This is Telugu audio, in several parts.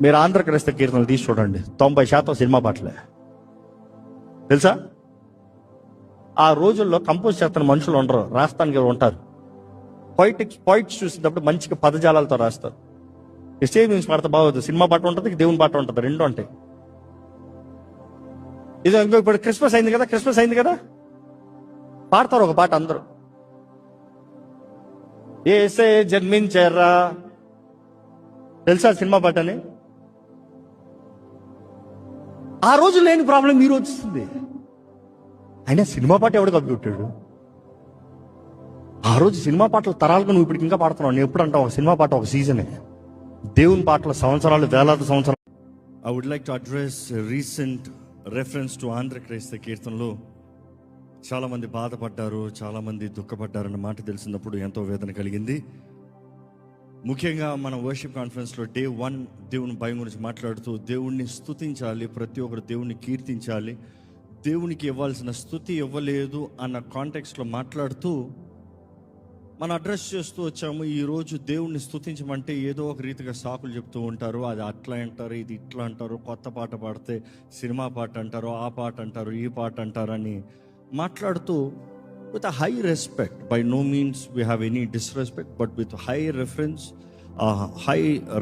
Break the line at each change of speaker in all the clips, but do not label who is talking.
మీరు ఆంధ్ర క్రైస్తవ కీర్తనలు తీసి చూడండి, 90% సినిమా పాటలే. తెలుసా? ఆ రోజుల్లో కంపోజ్ చేస్తున్న మనుషులు ఉండరు, రాస్తానికి ఉంటారు. పాయిట్స్ చూసినప్పుడు మంచిగా పదజాలాలతో రాస్తారు. స్టేజ్ నుంచి పాడితే బాగోదు, సినిమా పాట ఉంటుంది, దేవుని పాట ఉంటుంది, రెండు ఉంటాయి. ఇది ఇప్పుడు క్రిస్మస్ అయింది కదా, పాడతారు ఒక పాట అందరూ, యేసే జన్మించారా. తెలుసా సినిమా పాట అని? ఆ రోజు లేని ప్రాబ్లం ఈ రోజు వస్తుంది. అయినా సినిమా పాట ఎవడు కప్పికొట్టాడు? ఆ రోజు సినిమా పాటలు తరాలుగా నువ్వు ఇప్పుడు ఇంకా పాడుతున్నావు. నేను ఎప్పుడు అంటావు, ఒక సినిమా పాట ఒక సీజనే, దేవుని పాటల సంవత్సరాలు, వేలాది సంవత్సరాలు. I would like to address recent reference to Andhra క్రైస్తవ కీర్తనలో చాలామంది బాధపడ్డారు, చాలామంది దుఃఖపడ్డారన్న మాట తెలిసినప్పుడు ఎంతో వేదన కలిగింది. ముఖ్యంగా మన వర్షిప్ కాన్ఫరెన్స్లో డే 1 దేవుని భయం గురించి మాట్లాడుతూ దేవుణ్ణి స్తుతించాలి, ప్రతి ఒక్కరు దేవుణ్ణి కీర్తించాలి, దేవునికి ఇవ్వాల్సిన స్తుతి ఇవ్వలేదు అన్న కాంటెక్స్ట్లో మాట్లాడుతూ మనం అడ్రస్ చేస్తూ వచ్చాము. ఈరోజు దేవుణ్ణి స్తుతించమంటే ఏదో ఒక రీతిగా సాకులు చెప్తూ ఉంటారు. అది అట్లా అంటారు, ఇది ఇట్లా అంటారు, కొత్త పాట పాడితే సినిమా పాట అంటారు, ఆ పాట అంటారు, ఈ పాట అంటారని మాట్లాడుతూ with a high respect, by no means we have any disrespect, but with high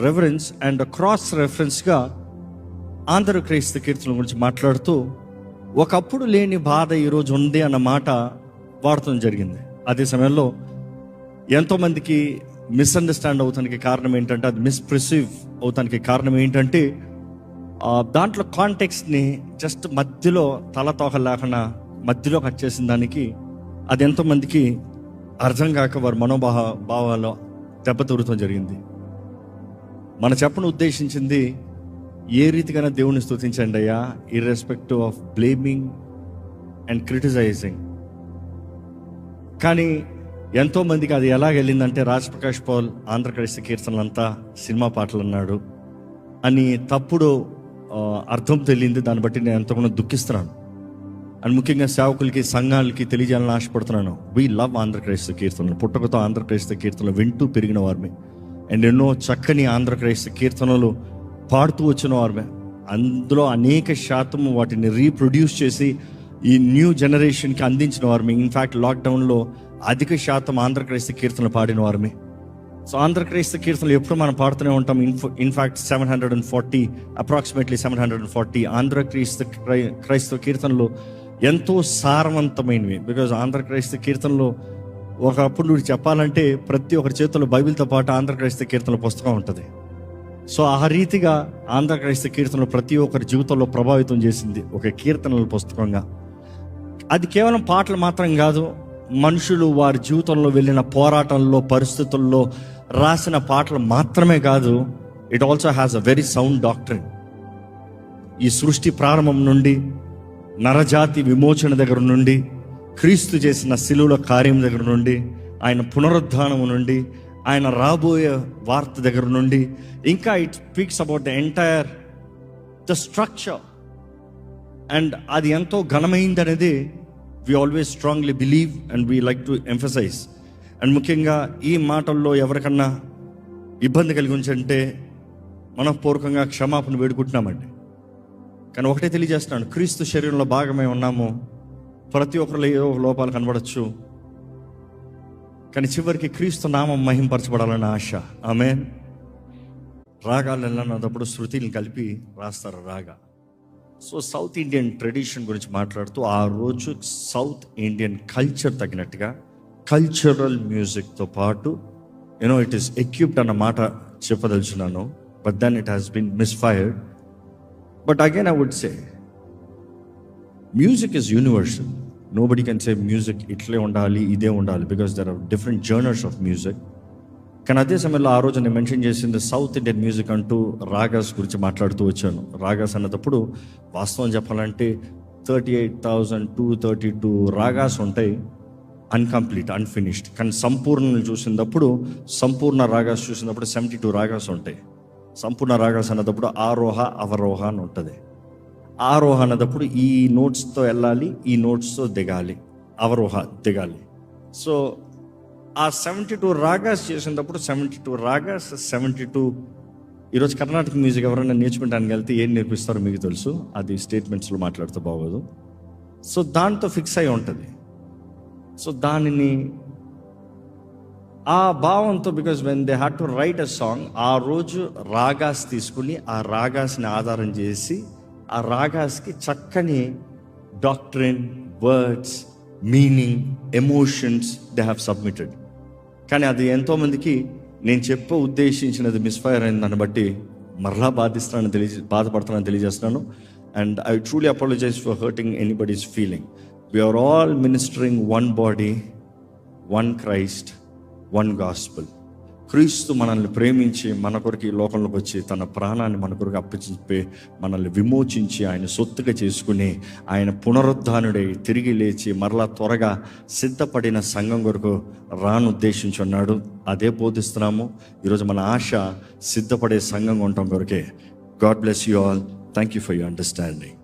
reverence and a cross reference గా ఆంధ్ర క్రైస్తవ కీర్తనల గురించి మాట్లాడుతూ ఒకప్పుడు లేని బాధ ఈరోజు ఉంది అన్న మాట వాడటం జరిగింది. అదే సమయంలో ఎంతోమందికి మిస్అండర్స్టాండ్ అవుతానికి కారణం ఏంటంటే, అది మిస్ప్రిసీవ్ అవుతానికి కారణం ఏంటంటే, దాంట్లో కాంటెక్స్ట్ని జస్ట్ మధ్యలో తలతోక లేకుండా మధ్యలో కట్ చేసిన దానికి అది ఎంతోమందికి అర్థం కాక వారి భావాలు దెబ్బతూరటం జరిగింది. మన చెప్పను ఉద్దేశించింది ఏ రీతిగానే దేవుని స్తుతించండి అయ్యా, irrespective of blaming and criticising. కానీ ఎంతోమందికి అది ఎలా వెళ్ళిందంటే, రాజ్ ప్రకాష్ పాల్ ఆంధ్ర క్రైస్తవ కీర్తనలంతా సినిమా పాటలు అన్నాడు అని తప్పుడు అర్థం తెలియంది. దాన్ని బట్టి నేను ఎంతగానో దుఃఖిస్తున్నాను. అండ్ ముఖ్యంగా సేవకులకి, సంఘాలకి తెలియజేయాలని ఆశపడుతున్నాను. వీ లవ్ ఆంధ్ర క్రైస్తవ కీర్తనలు. పుట్టకతో ఆంధ్ర క్రైస్తవ కీర్తనలు వింటూ పెరిగిన వారిమే, అండ్ ఎన్నో చక్కని ఆంధ్ర క్రైస్తవ కీర్తనలు పాడుతూ వచ్చిన వారిమే. అందులో అనేక శాతం వాటిని రీప్రొడ్యూస్ చేసి ఈ న్యూ జనరేషన్కి అందించిన వారిమే. ఇన్ఫ్యాక్ట్ లాక్డౌన్లో అధిక శాతం ఆంధ్ర క్రైస్తవ కీర్తనలు పాడిన వారిమే. సో ఆంధ్ర క్రైస్తవ కీర్తనలు ఎప్పుడు మనం పాడుతూనే ఉంటాం. ఇన్ఫ్యాక్ట్ 740 అప్రాక్సిమేట్లీ 740 ఆంధ్ర క్రైస్తవ కీర్తనలు ఎంతో సారవంతమైనవి. బికాజ్ ఆంధ్ర క్రైస్తవ కీర్తనలో ఒకప్పుడు నువ్వు చెప్పాలంటే ప్రతి ఒక్కరి చేతుల్లో బైబిల్తో పాటు ఆంధ్ర క్రైస్తవ కీర్తనల పుస్తకం ఉంటుంది. సో ఆ రీతిగా ఆంధ్ర క్రైస్తవ కీర్తనలు ప్రతి ఒక్కరి జీవితంలో ప్రభావితం చేసింది ఒక కీర్తనల పుస్తకంగా. అది కేవలం పాటలు మాత్రం కాదు, మనుషులు వారి జీవితంలో వెళ్ళిన పోరాటంలో, పరిస్థితుల్లో రాసిన పాటలు మాత్రమే కాదు, it also has a very sound doctrine. ఈ సృష్టి ప్రారంభం నుండి, నరజాతి విమోచన దగ్గర నుండి, క్రీస్తు చేసిన శిలువల కార్యం దగ్గర నుండి, ఆయన పునరుద్ధానం నుండి, ఆయన రాబోయే వార్త దగ్గర నుండి, ఇంకా it speaks about the entire the structure. And అది ఎంతో ఘనమైంది అనేది we always strongly believe and we like to emphasize. And ముఖ్యంగా ఈ మాటల్లో ఎవరికన్నా ఇబ్బంది కలిగి ఉంచంటే మనఃపూర్వకంగా క్షమాపణ వేడుకుంటున్నామండి. కానీ ఒకటే తెలియజేస్తున్నాను, క్రీస్తు శరీరంలో భాగమై ఉన్నాము. ప్రతి ఒక్కరిలో ఏదో ఒక లోపాలు కనబడచ్చు, కానీ చివరికి క్రీస్తు నామం మహింపరచబడాలన్న ఆశ. ఆమేన్. రాగాలు అన్నప్పుడు శృతిని కలిపి రాస్తారు రాగా. సో సౌత్ ఇండియన్ ట్రెడిషన్ గురించి మాట్లాడుతూ ఆ రోజు సౌత్ ఇండియన్ కల్చర్ తగినట్టుగా కల్చరల్ మ్యూజిక్తో పాటు ఇట్ ఈస్ ఎక్విప్డ్ అన్న మాట చెప్పదలుచున్నాను. But then it has been misfired. But again I would say music is universal. Nobody can say music ఇట్లే ఉండాలి, ఇదే ఉండాలి, because there are different genres of music. కానీ అదే సమయంలో ఆ రోజు నేను మెన్షన్ చేసింది సౌత్ ఇండియన్ మ్యూజిక్ అంటూ రాగాస్ గురించి మాట్లాడుతూ వచ్చాను. రాగాస్ అన్నప్పుడు వాస్తవం చెప్పాలంటే 38,232 రాగాస్ ఉంటాయి, అన్కంప్లీట్, అన్ఫినిష్డ్. కానీ సంపూర్ణ రాగాస్ చూసినప్పుడు 72 రాగాస్ ఉంటాయి. సంపూర్ణ రాగాస్ అన్నప్పుడు ఆరోహ అవరోహ అని ఉంటుంది. ఆరోహ అన్నప్పుడు ఈ నోట్స్తో వెళ్ళాలి, ఈ నోట్స్తో దిగాలి, అవరోహ దిగాలి. సో ఆ 72 రాగాస్ చేసినప్పుడు 72 రాగాస్ 72 ఈరోజు కర్ణాటక మ్యూజిక్ ఎవరైనా నేర్చుకుంటానికి వెళ్తే ఏం నేర్పిస్తారో మీకు తెలుసు, అది స్టేట్మెంట్స్లో మాట్లాడితే బాగోదు. సో దాంతో ఫిక్స్ అయి ఉంటుంది. సో దానిని ఆ భావంతో, because when they had to write a song, ఆ రోజు రాగాస్ తీసుకుని ఆ రాగాస్ని ఆధారం చేసి ఆ రాగాస్కి చక్కని doctrine, words, meaning, emotions they have submitted. కానీ అది ఎంతోమందికి నేను ఉద్దేశించినది మిస్ఫైర్ అయింది. దాన్ని బట్టి మరలా బాధపడుతున్నాను తెలియజేస్తున్నాను. And I truly apologise for hurting anybody's feeling. We are all ministering one body, one Christ, one gospel. క్రీస్తు మనల్ని ప్రేమించి మన కొరకు ఈ లోకంలోకి వచ్చి తన ప్రాణాన్ని మన కొరకు అప్పచెప్పి మనల్ని విమోచించి ఆయన సొత్తుగా చేసుకుని ఆయన పునరుద్ధానుడై తిరిగి లేచి మరలా త్వరగా సిద్ధపడిన సంఘం కొరకు ఉద్దేశించున్నాడు. అదే బోధిస్తున్నాము. ఈరోజు మన ఆశ సిద్ధపడే సంఘంగా ఉండటం కొరకే. God bless you all. Thank you for your understanding.